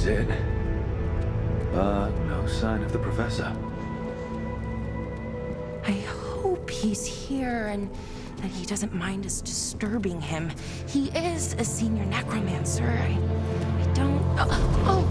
is it. But no sign of the professor. I hope he's here and that he doesn't mind us disturbing him. He is a senior necromancer. I don't... Oh!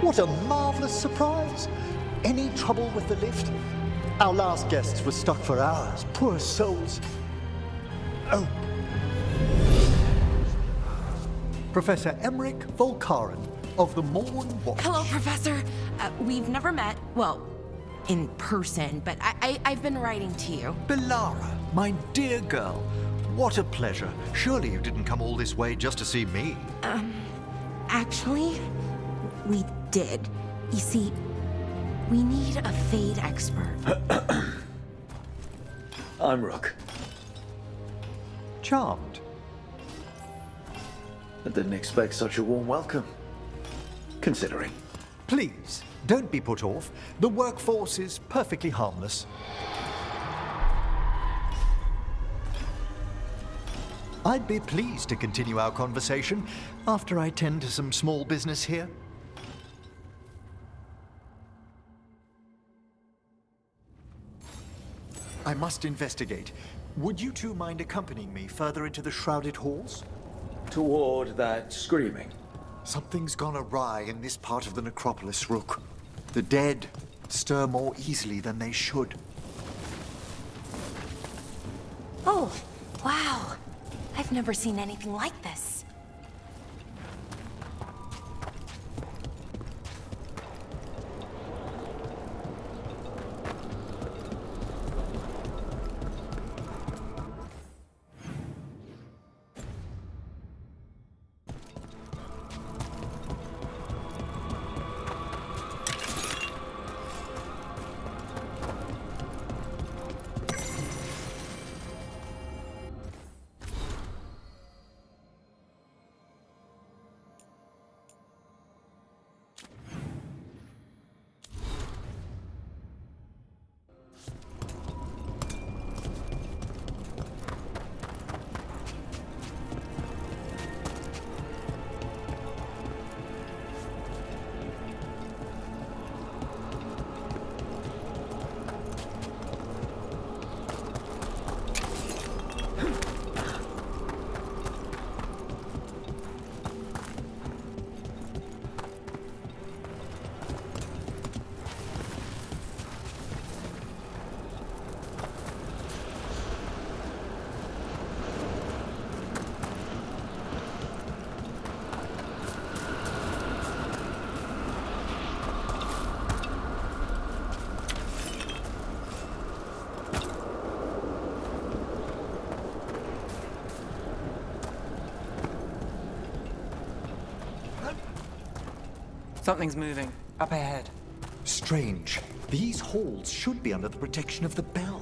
What a marvelous surprise! Any trouble with the lift? Our last guests were stuck for hours. Poor souls. Oh. Professor Emmrich Volkaren of the Morn Watch. Hello, Professor. We've never met, well, in person, but I've been writing to you. Belara, my dear girl. What a pleasure. Surely you didn't come all this way just to see me. Actually, we did. You see, we need a Fade expert. I'm Rook. Charmed. I didn't expect such a warm welcome. Considering. Please, don't be put off. The workforce is perfectly harmless. I'd be pleased to continue our conversation after I tend to some small business here. I must investigate. Would you two mind accompanying me further into the shrouded halls? Toward that screaming. Something's gone awry in this part of the Necropolis, Rook. The dead stir more easily than they should. Oh, wow. I've never seen anything like this. Something's moving. Up ahead. Strange. These halls should be under the protection of the bell.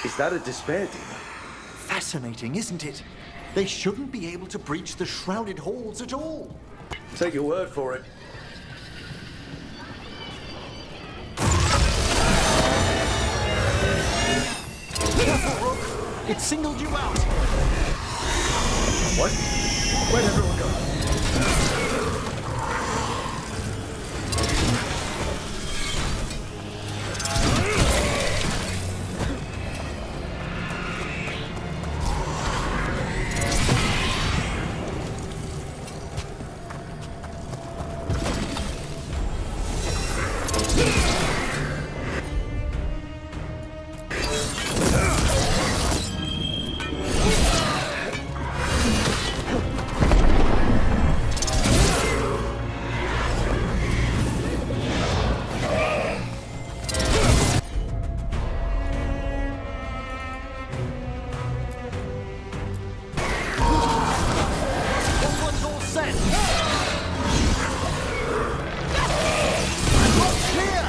Is that a despair demon? Fascinating, isn't it? They shouldn't be able to breach the shrouded halls at all. Take your word for it. Careful, Rook! It singled you out! What? Where'd everyone go? Everyone's all set. Look clear.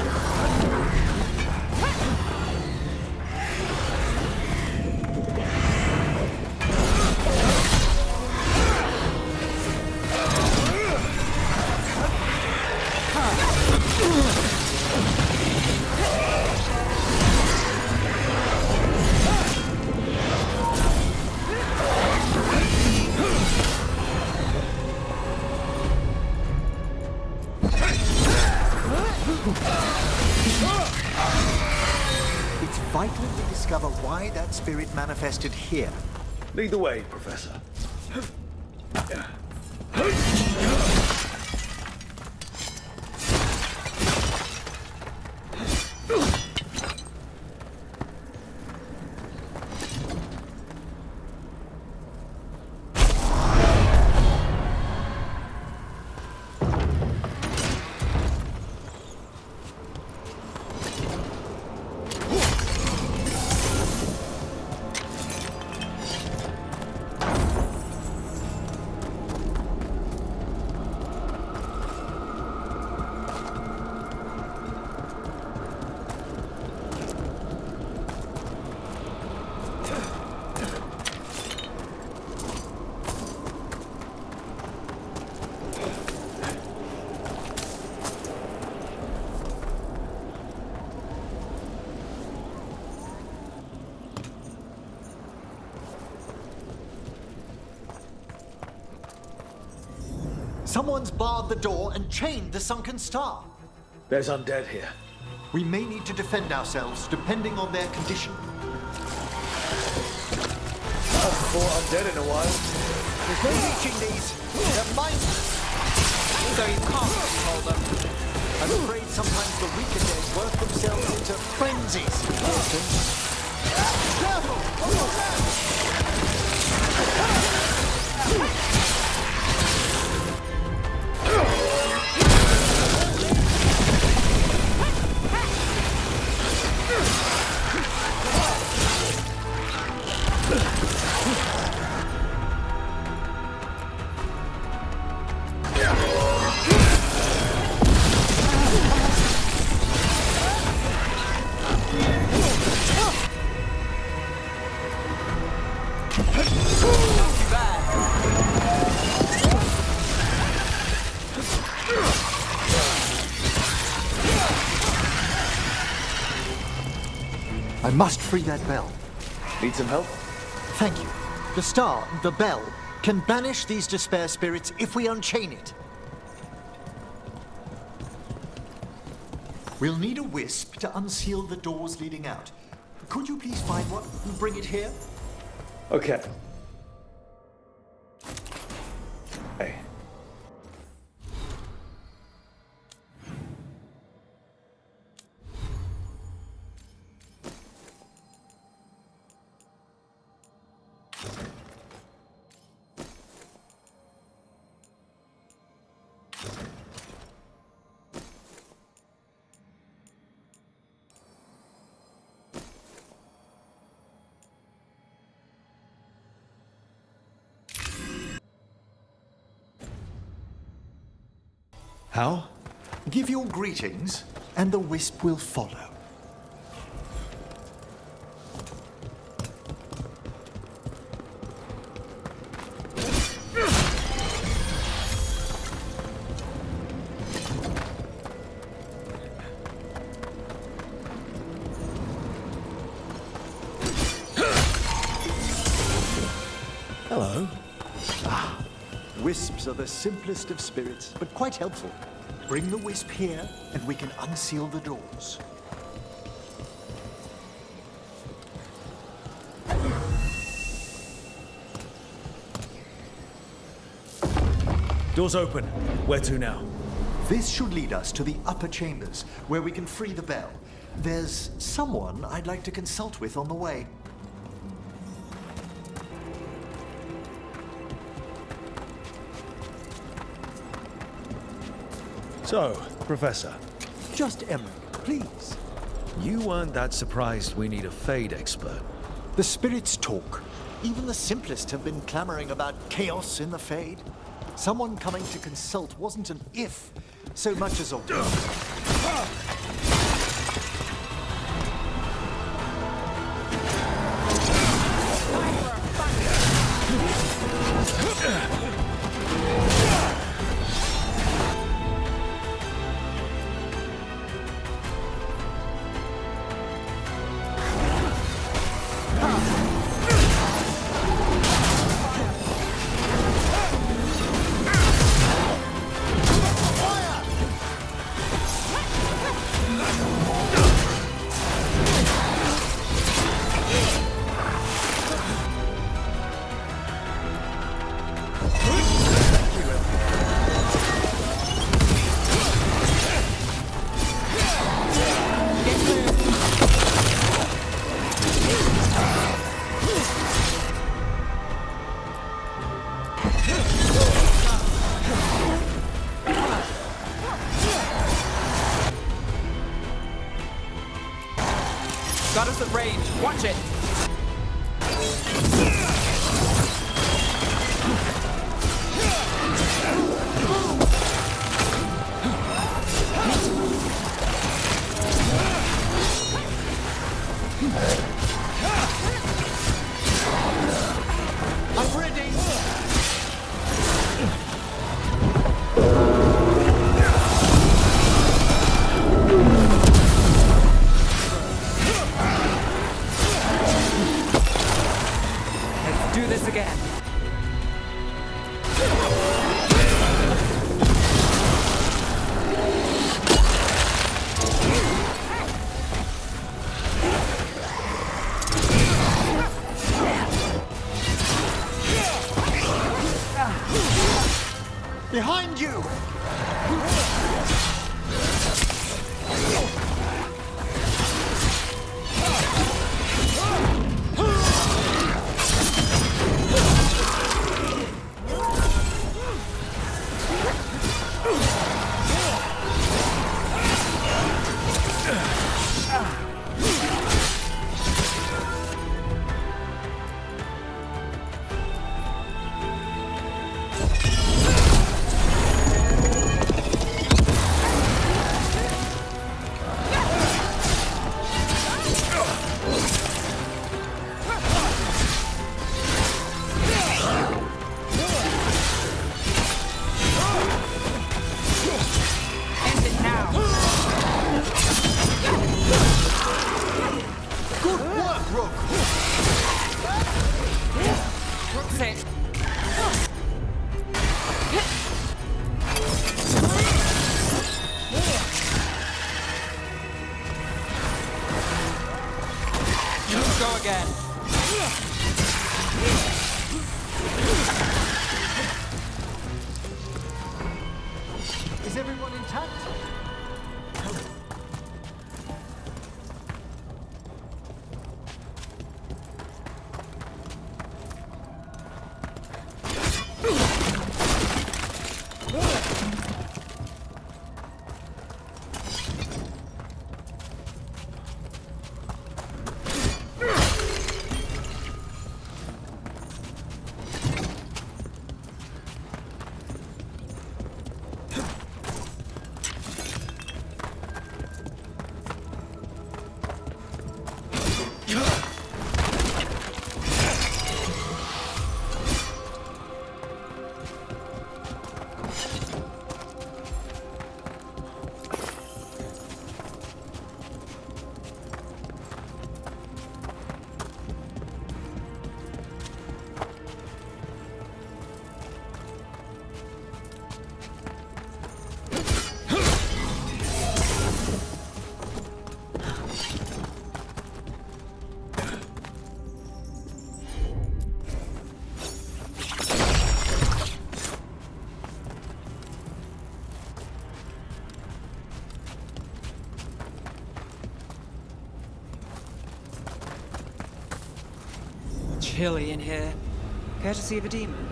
It's vital we discover why that spirit manifested here. Lead the way, Professor. Someone's barred the door and chained the sunken star. There's undead here. We may need to defend ourselves depending on their condition. Haven't fought undead in a while. There's no reaching these. They're mindless. So you can't control them. I'm afraid sometimes the weaker dead work themselves into frenzies. Careful! On your left! I must free that bell. Need some help? Thank you. The star, the bell, can banish these despair spirits if we unchain it. We'll need a wisp to unseal the doors leading out. Could you please find one and bring it here? Okay. Hey. How? Give your greetings, and the wisp will follow. Hello. Wisps are the simplest of spirits, but quite helpful. Bring the wisp here, and we can unseal the doors. Doors open. Where to now? This should lead us to the upper chambers, where we can free the bell. There's someone I'd like to consult with on the way. So, Professor, Just Emmrich, please. you weren't that surprised we need a Fade expert. The spirits talk. Even the simplest have been clamoring about chaos in the Fade. Someone coming to consult wasn't an if, so much as a when. Got us at range. Watch it. I'm ready! Let's do this again. Behind you! End it now. Good work, Rook! Rook's it. Go again. Is everyone intact? chilly in here. Courtesy of a demon.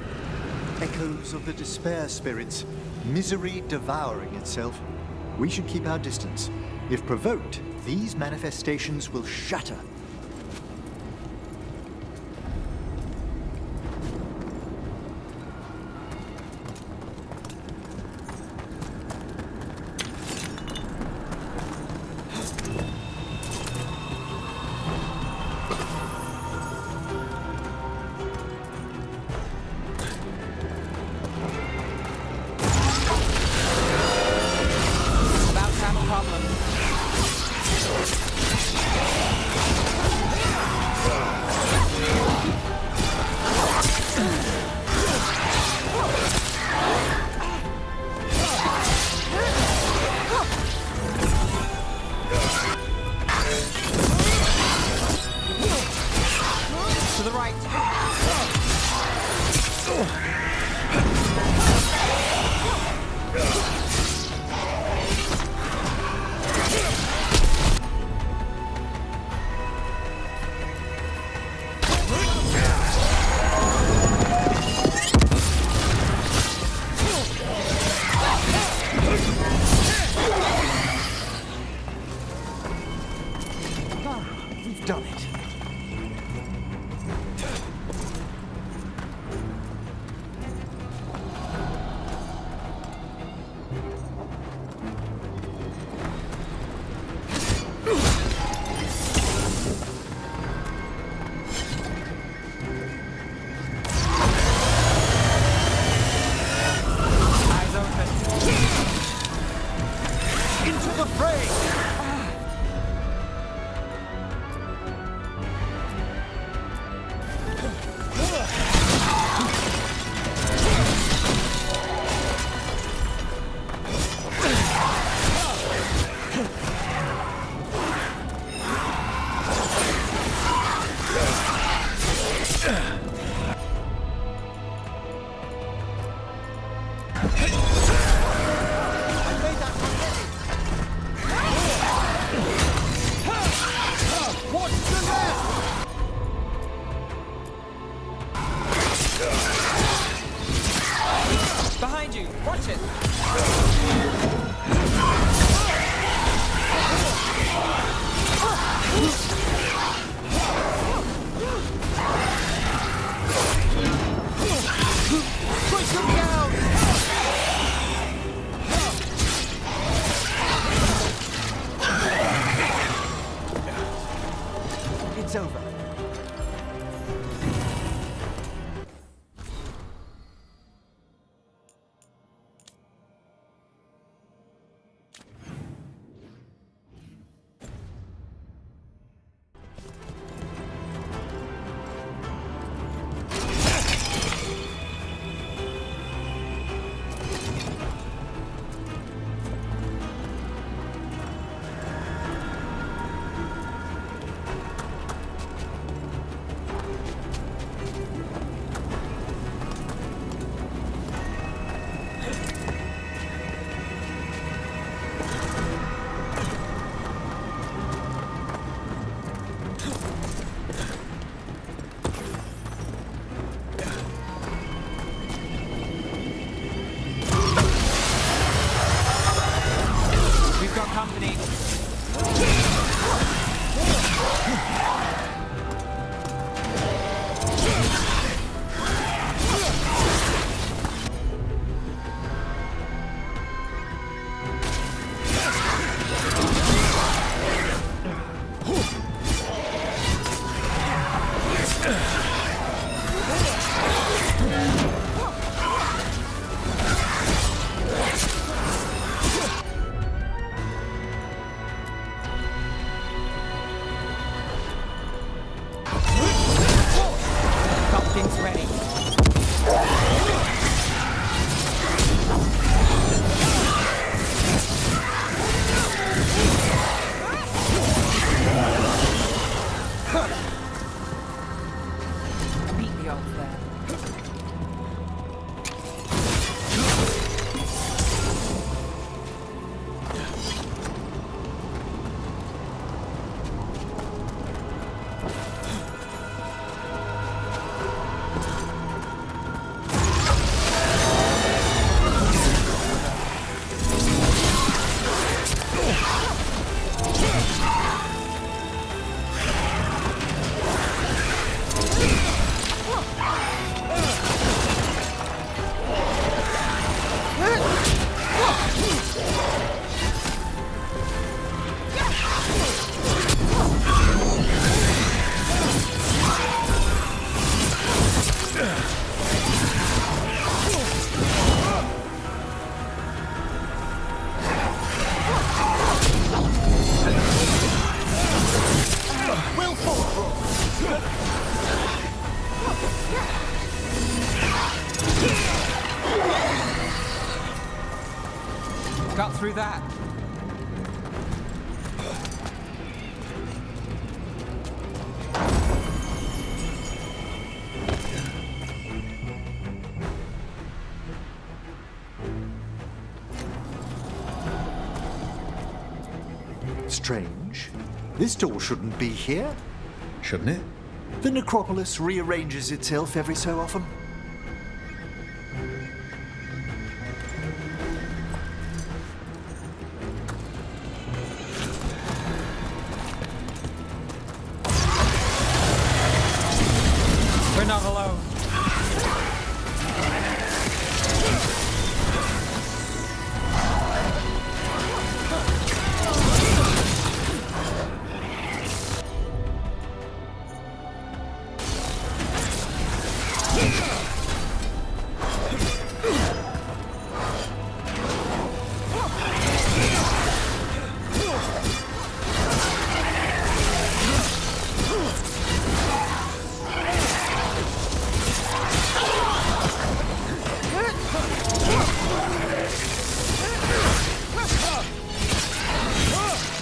Echoes of the despair spirits, misery devouring itself. We should keep our distance. If provoked, these manifestations will shatter. About to have a problem. To the right. We've done it. Eyes open. Into the fray! I made that already! Watch the left! Behind you. Watch it. Push them down! It's over. through that. Strange. This door shouldn't be here. Shouldn't it? The Necropolis rearranges itself every so often. We're not alone.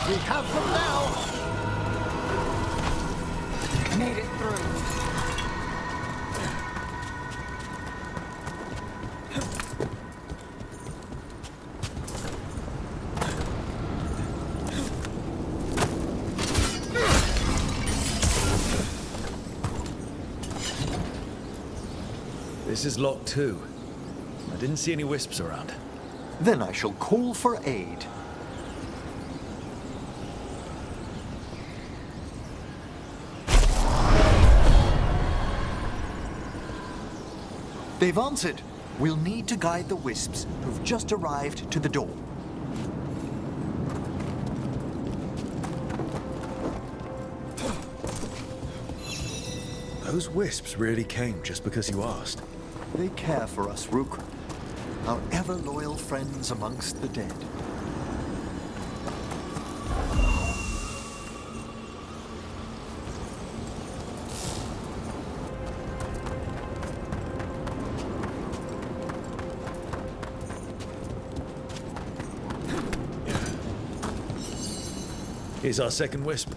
We have them now! Made it through. This is locked too. I didn't see any wisps around. Then I shall call for aid. They've answered. We'll need to guide the wisps who've just arrived to the door. Those wisps really came just because you asked. They care for us, Rook. Our ever-loyal friends amongst the dead. Here's our second wisp.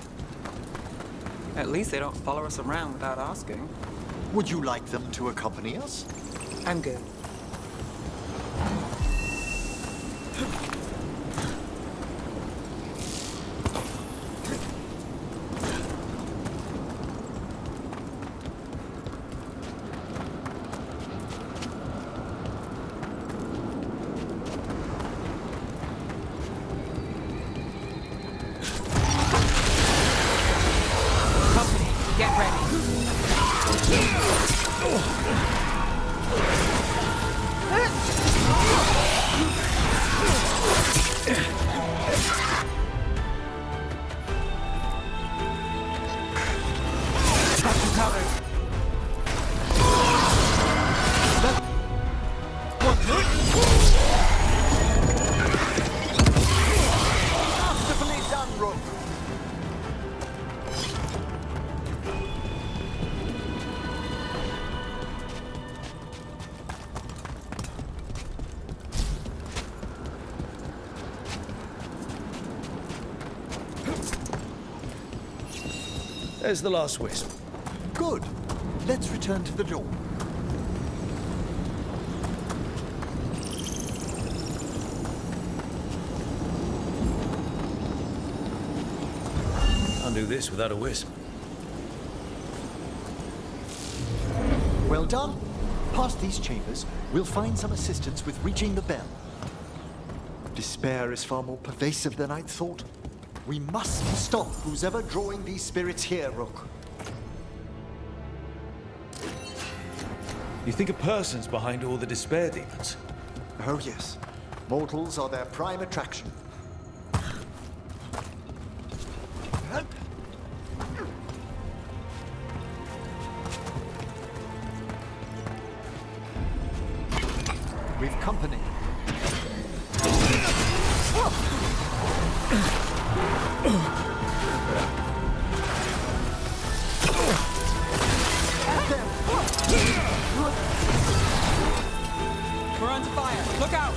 At least they don't follow us around without asking. Would you like them to accompany us? I'm good. Company, get ready. Got you covered. Masterfully done, Rook. There's the last wisp. Good. Let's return to the door. Can't do this without a wisp. Well done. Past these chambers, we'll find some assistance with reaching the bell. Despair is far more pervasive than I'd thought. We must stop who's ever drawing these spirits here, Rook. You think a person's behind all the despair demons? Oh yes. Mortals are their prime attraction. We've company. We're under fire. Look out!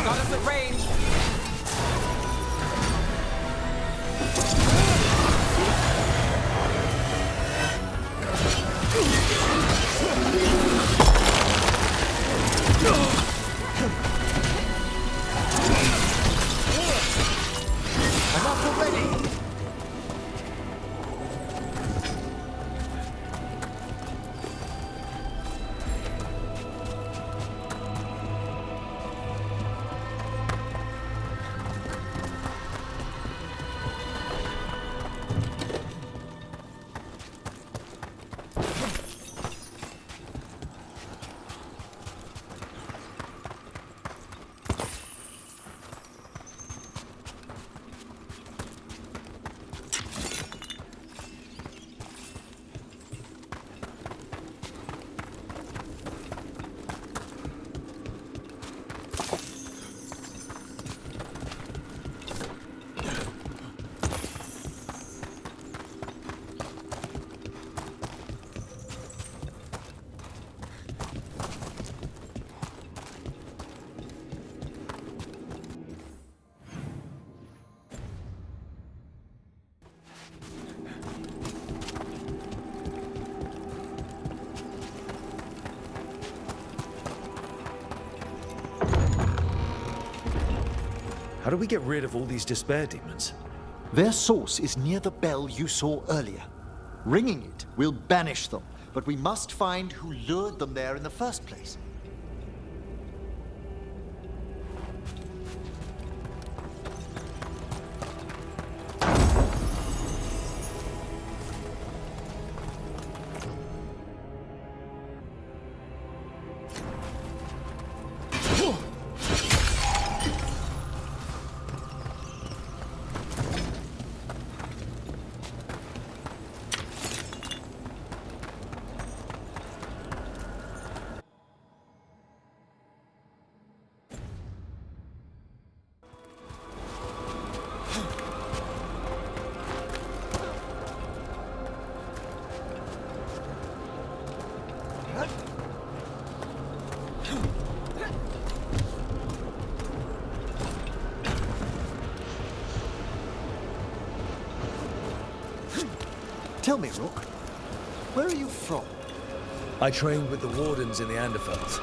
Got us at range. Enough already! How do we get rid of all these despair demons? Their source is near the bell you saw earlier. Ringing it will banish them, but we must find who lured them there in the first place. Tell me, Rook, where are you from? I trained with the wardens in the Anderfels.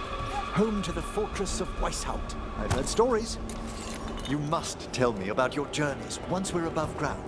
Home to the fortress of Weishaupt. I've heard stories. You must tell me about your journeys once we're above ground.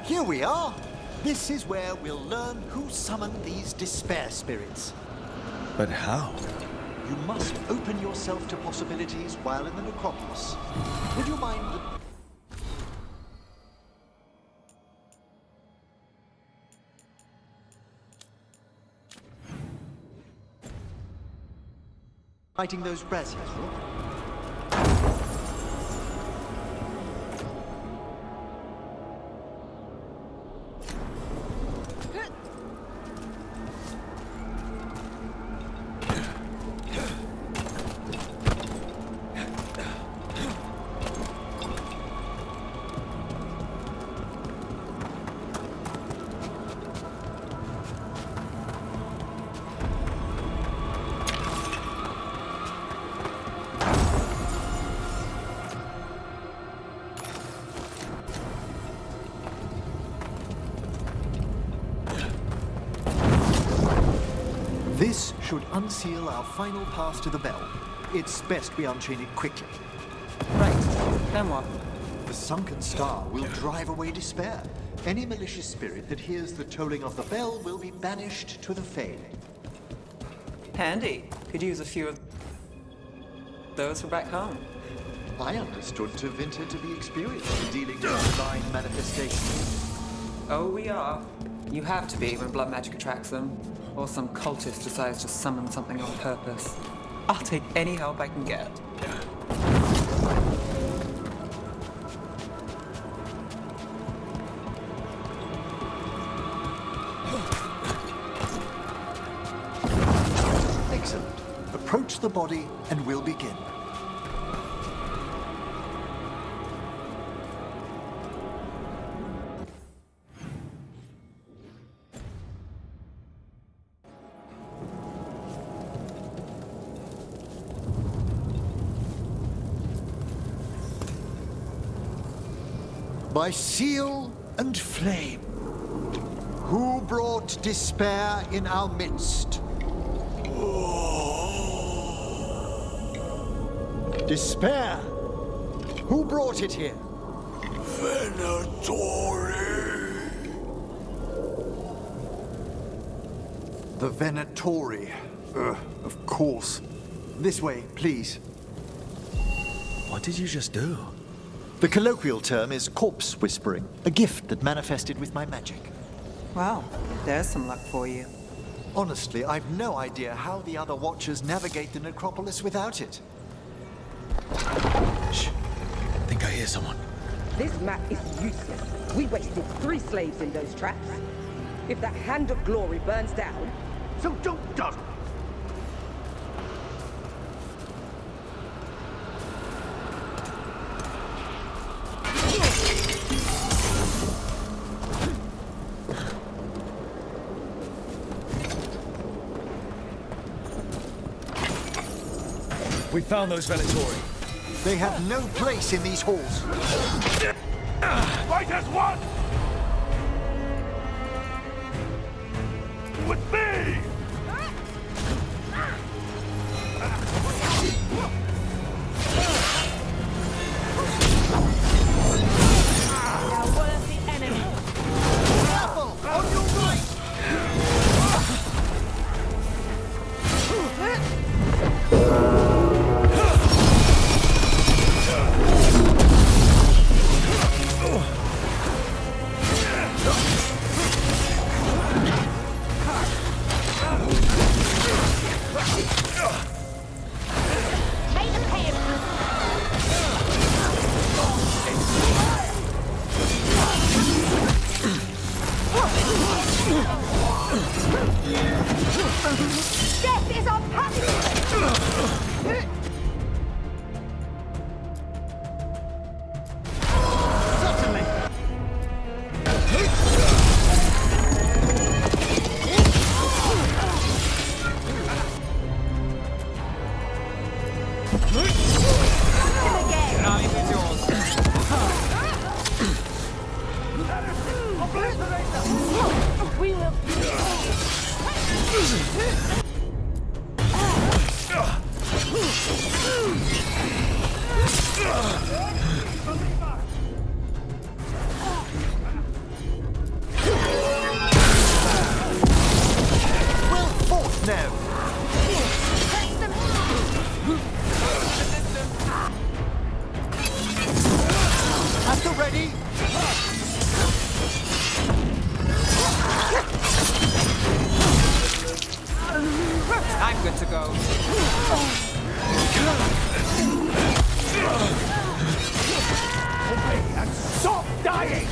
Here we are. This is where we'll learn who summoned these despair spirits. But how? You must open yourself to possibilities while in the Necropolis. Would you mind... lighting those braziers, Rook? should unseal our final pass to the bell. It's best we unchain it quickly. Right. Then what? The sunken star will drive away despair. Any malicious spirit that hears the tolling of the bell will be banished to the Fey. Handy. Could use a few of those for back home. I understood Tevinter to be experienced in dealing with divine manifestations. Oh, we are. You have to be when blood magic attracts them, or some cultist decides to summon something on purpose. I'll take any help I can get. Excellent. Approach the body and we'll begin. By seal and flame, who brought despair in our midst? Despair? Who brought it here? The Venatori. Of course. This way, please. What did you just do? The colloquial term is corpse whispering, a gift that manifested with my magic. Well, there's some luck for you. Honestly, I've no idea how the other Watchers navigate the Necropolis without it. Shh. I think I hear someone. This map is useless. We wasted 3 slaves in those traps. If that Hand of Glory burns down, so don't dawdle. We found those Venatori. They have no place in these halls. Fight as one! With me! Now worth the enemy. Careful! On your right! Death is our punishment! Certainly! We will... Well fought now! At the ready! I'm good to go. Obey and stop dying!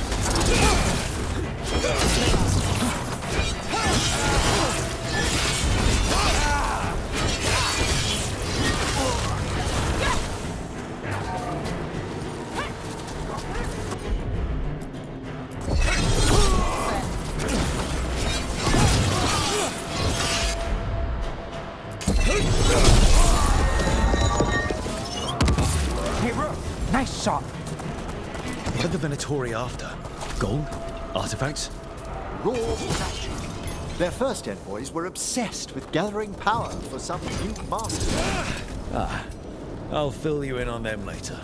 Hey, Rook. Nice shot. What are the Venatori after? Gold? Artifacts? Raw magic. Their first envoys were obsessed with gathering power for some new master. I'll fill you in on them later.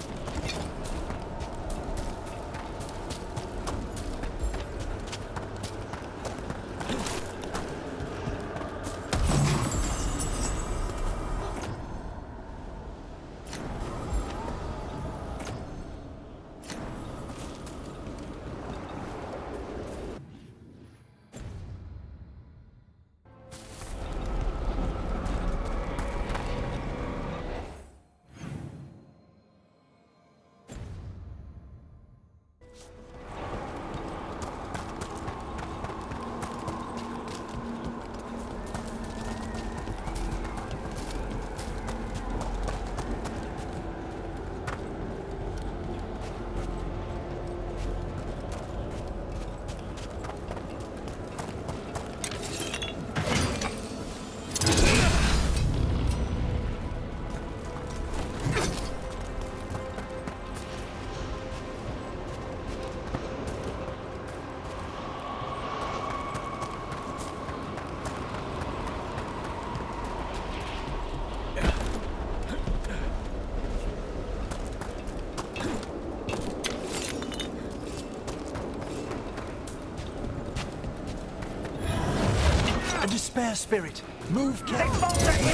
A despair spirit. Move carefully.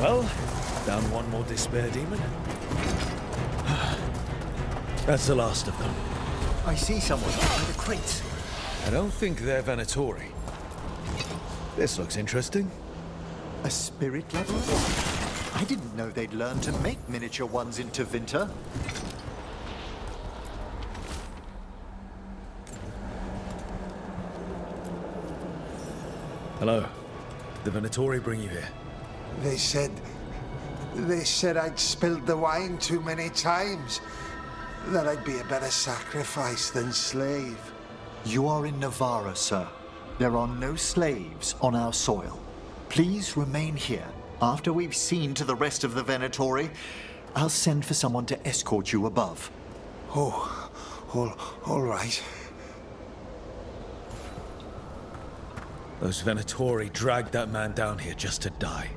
Well, down one more despair demon. That's the last of them. I see someone behind the crates. I don't think they're Venatori. This looks interesting. A spirit labyrinth? I didn't know they'd learned to make miniature ones in Tevinter. Hello. Did the Venatori bring you here? They said I'd spilled the wine too many times. That I'd be a better sacrifice than slave. You are in Navarra, sir. There are no slaves on our soil. Please remain here. After we've seen to the rest of the Venatori, I'll send for someone to escort you above. Oh, all right. Those Venatori dragged that man down here just to die.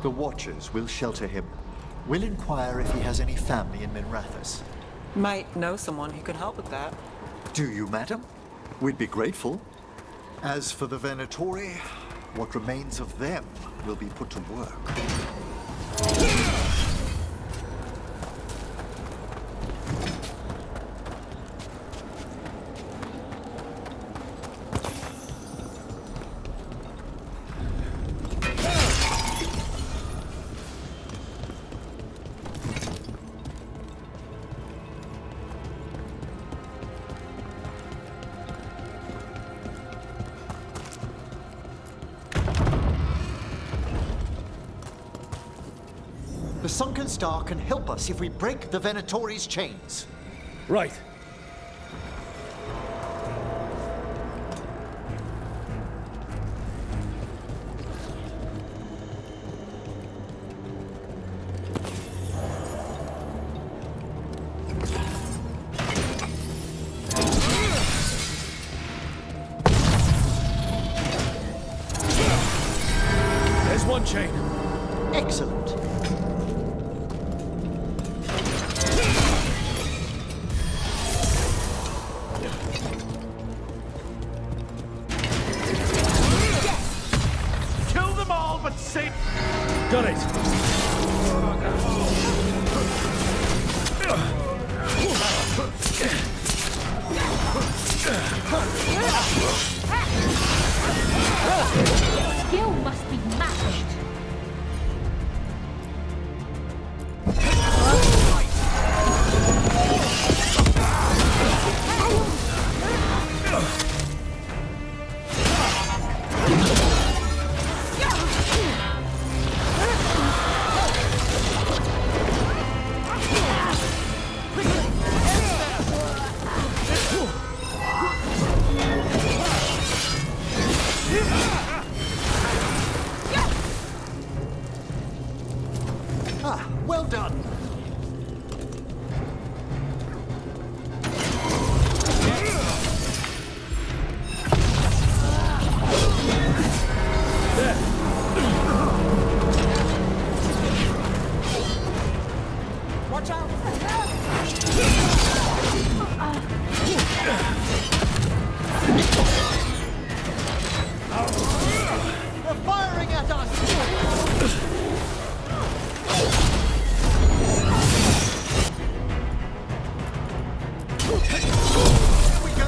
The Watchers will shelter him. We'll inquire if he has any family in Minrathous. Might know someone who can help with that. Do you, madam? We'd be grateful. As for the Venatori, what remains of them will be put to work. The sunken star can help us if we break the Venatori's chains. Right. There's one chain. Excellent. Kill them all, but save... Got it. Skill must be matched. Ah, well done. Watch out! They're firing at us! Here we go!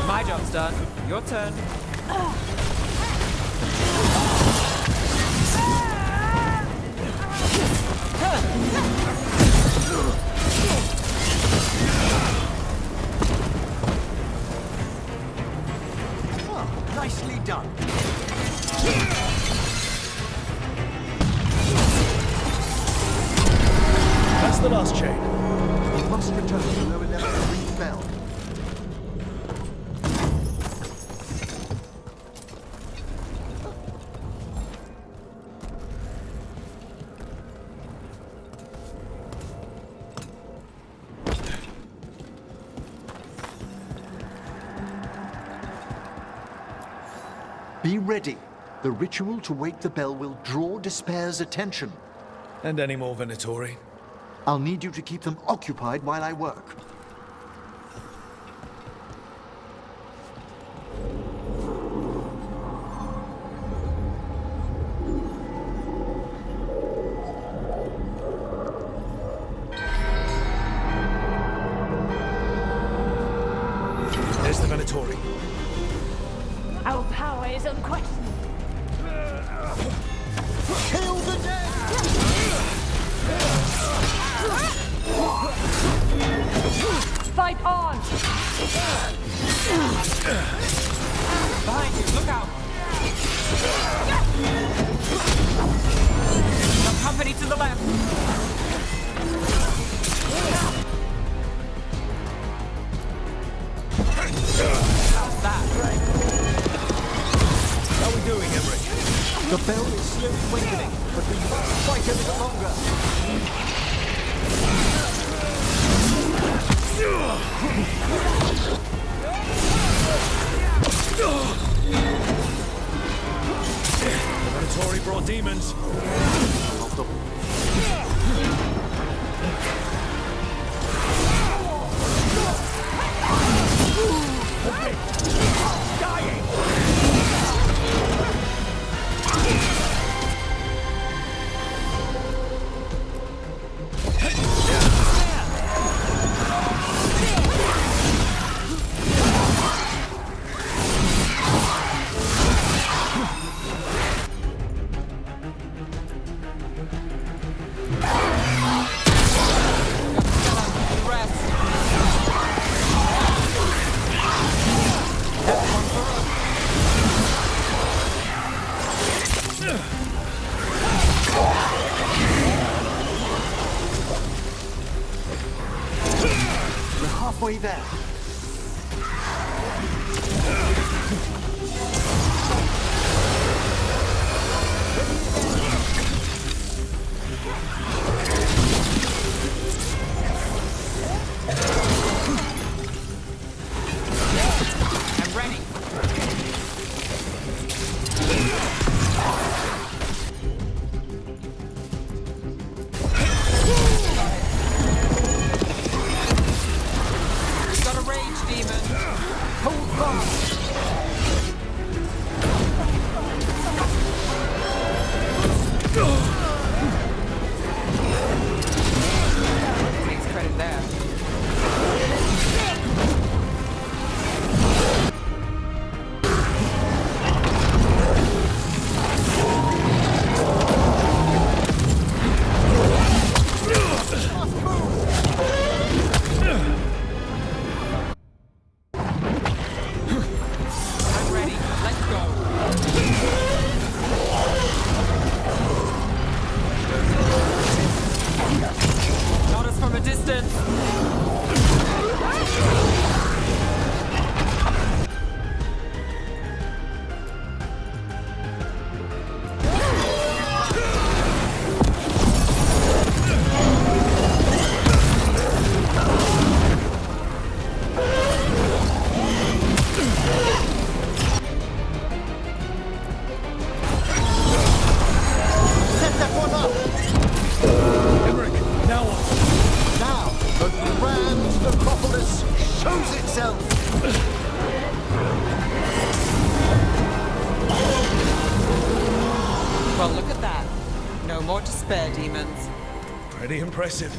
My job's done. Your turn. Oh, nicely done. That's the last chain. We must return to lower level to ring the bell. Be ready. The ritual to wake the bell will draw Despair's attention. And any more Venatori? I'll need you to keep them occupied while I work. There's the Venatori. Our power is unquestioned. Kill the dead! Fight on! Behind you, look out! Some company to the left! How's that? How are we doing, Emmrich? The bell is slowly awakening, but we must fight a little longer. The Venatori brought demons. halfway there. I'm ready. Got a rage demon. Hold fast! Takes credit there. I'm ready. Let's go. Not us from a distance. Set that one up! Emmrich, now what? Now, the grand Necropolis shows itself! Well, look at that. No more despair demons. Pretty impressive.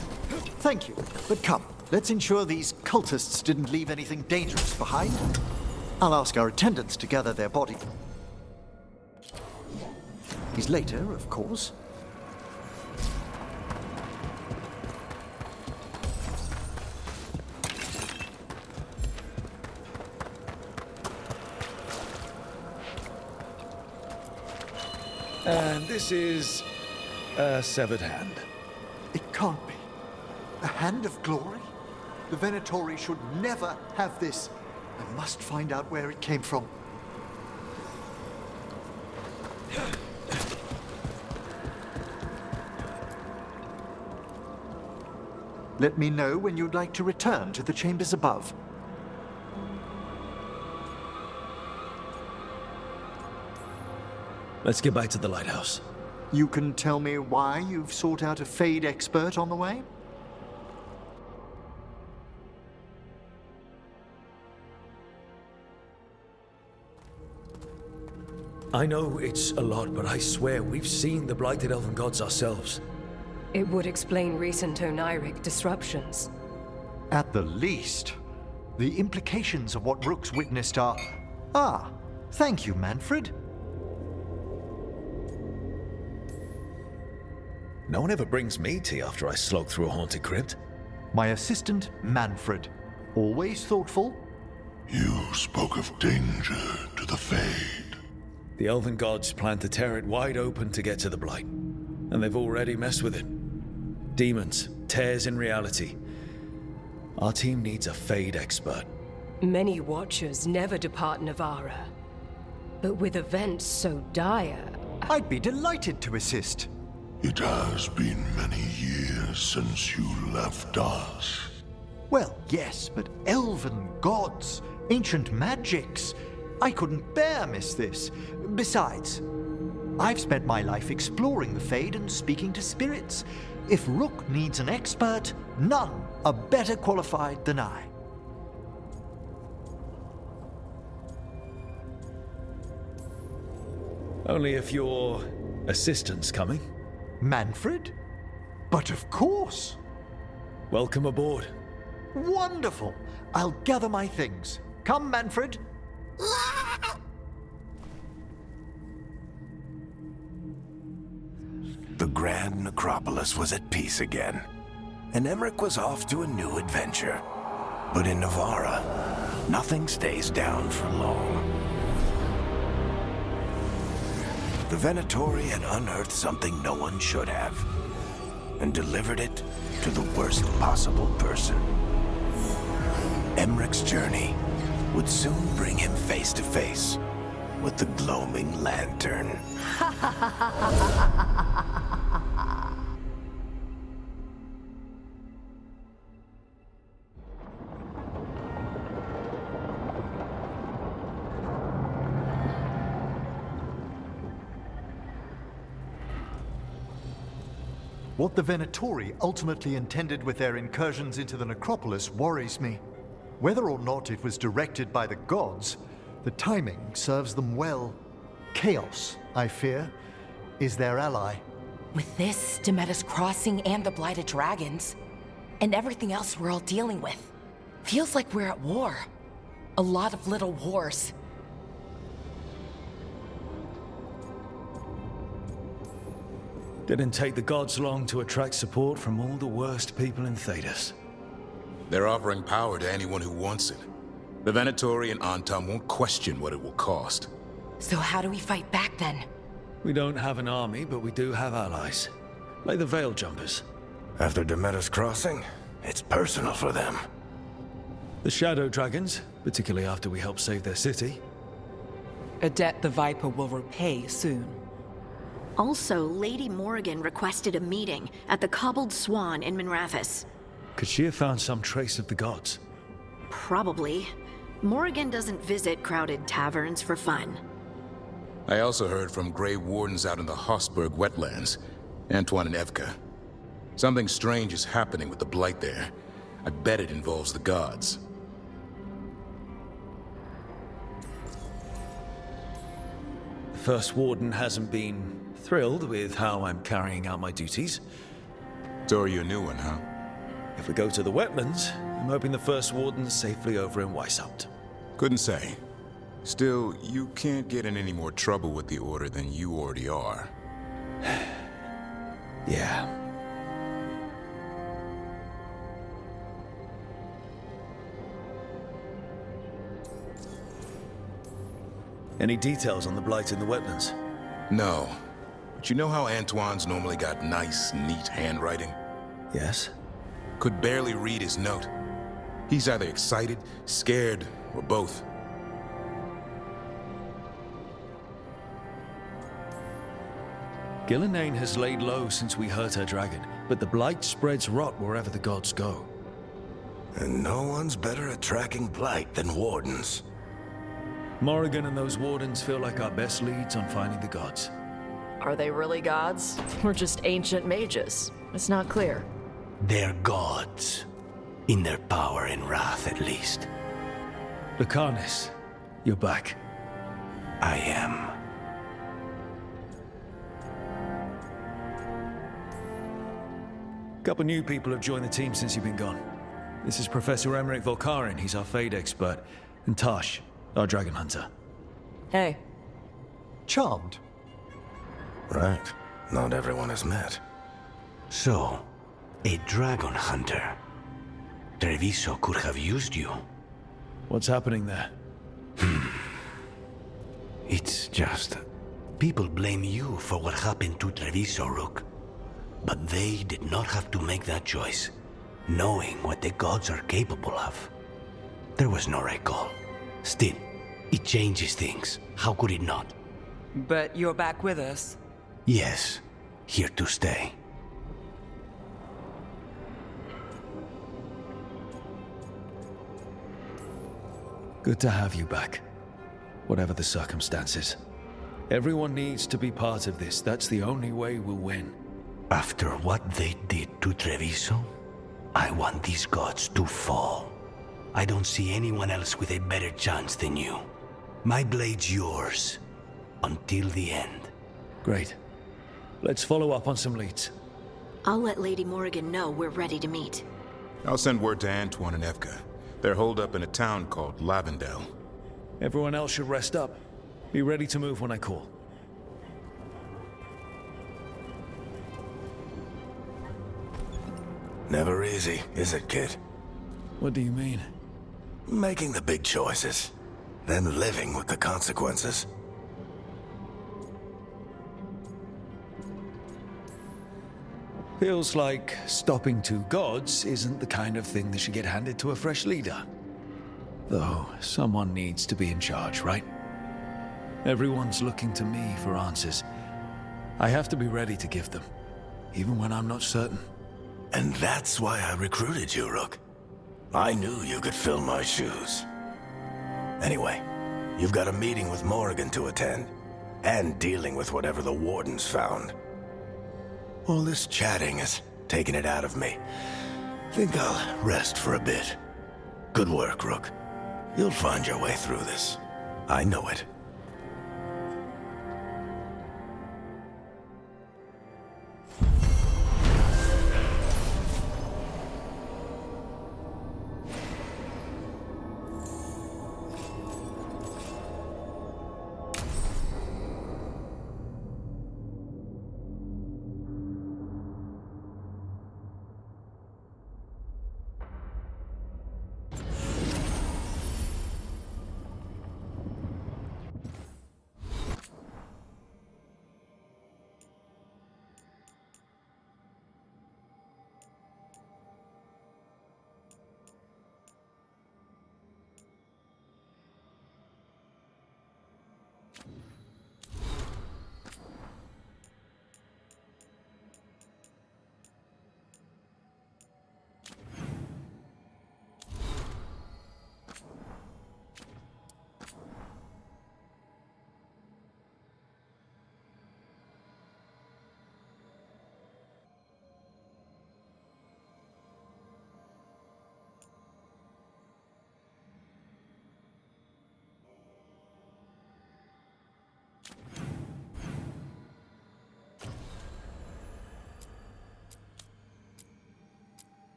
Thank you, but come, let's ensure these cultists didn't leave anything dangerous behind. I'll ask our attendants to gather their body. He's later, of course. And this is a severed hand. It can't be. A hand of glory? The Venatori should never have this. I must find out where it came from. Let me know when you'd like to return to the chambers above. Let's get back to the lighthouse. You can tell me why you've sought out a Fade expert on the way? I know it's a lot, but I swear we've seen the blighted elven gods ourselves. It would explain recent oniric disruptions. At the least, the implications of what Rook's witnessed are... Ah, thank you, Manfred. No one ever brings me tea after I slog through a haunted crypt. My assistant, Manfred. Always thoughtful. You spoke of danger to the Fade. The elven gods plan to tear it wide open to get to the blight, and they've already messed with it. Demons, tears in reality. Our team needs a Fade expert. Many watchers never depart Navara. But with events so dire... I'd be delighted to assist. It has been many years since you left us. Well, yes, but elven gods, ancient magics. I couldn't bear miss this. Besides, I've spent my life exploring the Fade and speaking to spirits. If Rook needs an expert, none are better qualified than I. Only if your assistant's coming. Manfred? But of course! Welcome aboard. Wonderful! I'll gather my things. Come, Manfred. The Grand Necropolis was at peace again, and Emmrich was off to a new adventure. But in Navara, nothing stays down for long. The Venatori had unearthed something no one should have, and delivered it to the worst possible person. Emmrich's journey would soon bring him face to face with the glowing lantern. What the Venatori ultimately intended with their incursions into the Necropolis worries me. Whether or not it was directed by the gods, the timing serves them well. Chaos, I fear, is their ally. With this, Demeter's Crossing and the Blighted Dragons, and everything else we're all dealing with, feels like we're at war. A lot of little wars. Didn't take the gods long to attract support from all the worst people in Thedas. They're offering power to anyone who wants it. The Venatori and Antam won't question what it will cost. So how do we fight back then? We don't have an army, but we do have allies. Like the Veil Jumpers. After Demeter's Crossing, it's personal for them. The Shadow Dragons, particularly after we helped save their city. A debt the Viper will repay soon. Also, Lady Morrigan requested a meeting at the Cobbled Swan in Minrathous. Could she have found some trace of the gods? Probably. Morrigan doesn't visit crowded taverns for fun. I also heard from Grey Wardens out in the Hossberg wetlands, Antoine and Evka. Something strange is happening with the Blight there. I bet it involves the gods. The First Warden hasn't been thrilled with how I'm carrying out my duties. So are you a new one, huh? If we go to the wetlands, I'm hoping the First Warden's safely over in Weishaupt. Couldn't say. Still, you can't get in any more trouble with the Order than you already are. Yeah. Any details on the Blight in the wetlands? No. But you know how Antoine's normally got nice, neat handwriting? Yes. Could barely read his note. He's either excited, scared, or both. Gillenane has laid low since we hurt her dragon, but the Blight spreads rot wherever the gods go. And no one's better at tracking Blight than Wardens. Morrigan and those Wardens feel like our best leads on finding the gods. Are they really gods? Or just ancient mages? It's not clear. They're gods. In their power and wrath, at least. Lucanus, you're back. I am. Couple new people have joined the team since you've been gone. This is Professor Emmrich Volkarin, he's our Fade expert, and Tosh, our Dragon Hunter. Hey. Charmed. Right. Not everyone has met. So, a Dragon Hunter. Treviso could have used you. What's happening there? It's just... people blame you for what happened to Treviso, Rook. But they did not have to make that choice, knowing what the gods are capable of. There was no recall. Still, it changes things. How could it not? But you're back with us. Yes, here to stay. Good to have you back, whatever the circumstances. Everyone needs to be part of this. That's the only way we'll win. After what they did to Treviso, I want these gods to fall. I don't see anyone else with a better chance than you. My blade's yours, until the end. Great. Let's follow up on some leads. I'll let Lady Morrigan know we're ready to meet. I'll send word to Antoine and Evka. They're holed up in a town called Lavendel. Everyone else should rest up. Be ready to move when I call. Never easy, is it, kid? What do you mean? Making the big choices, then living with the consequences. Feels like stopping two gods isn't the kind of thing that should get handed to a fresh leader. Though, someone needs to be in charge, right? Everyone's looking to me for answers. I have to be ready to give them, even when I'm not certain. And that's why I recruited you, Rook. I knew you could fill my shoes. Anyway, you've got a meeting with Morrigan to attend, and dealing with whatever the Wardens found. All this chatting is taking it out of me. Think I'll rest for a bit. Good work, Rook. You'll find your way through this. I know it.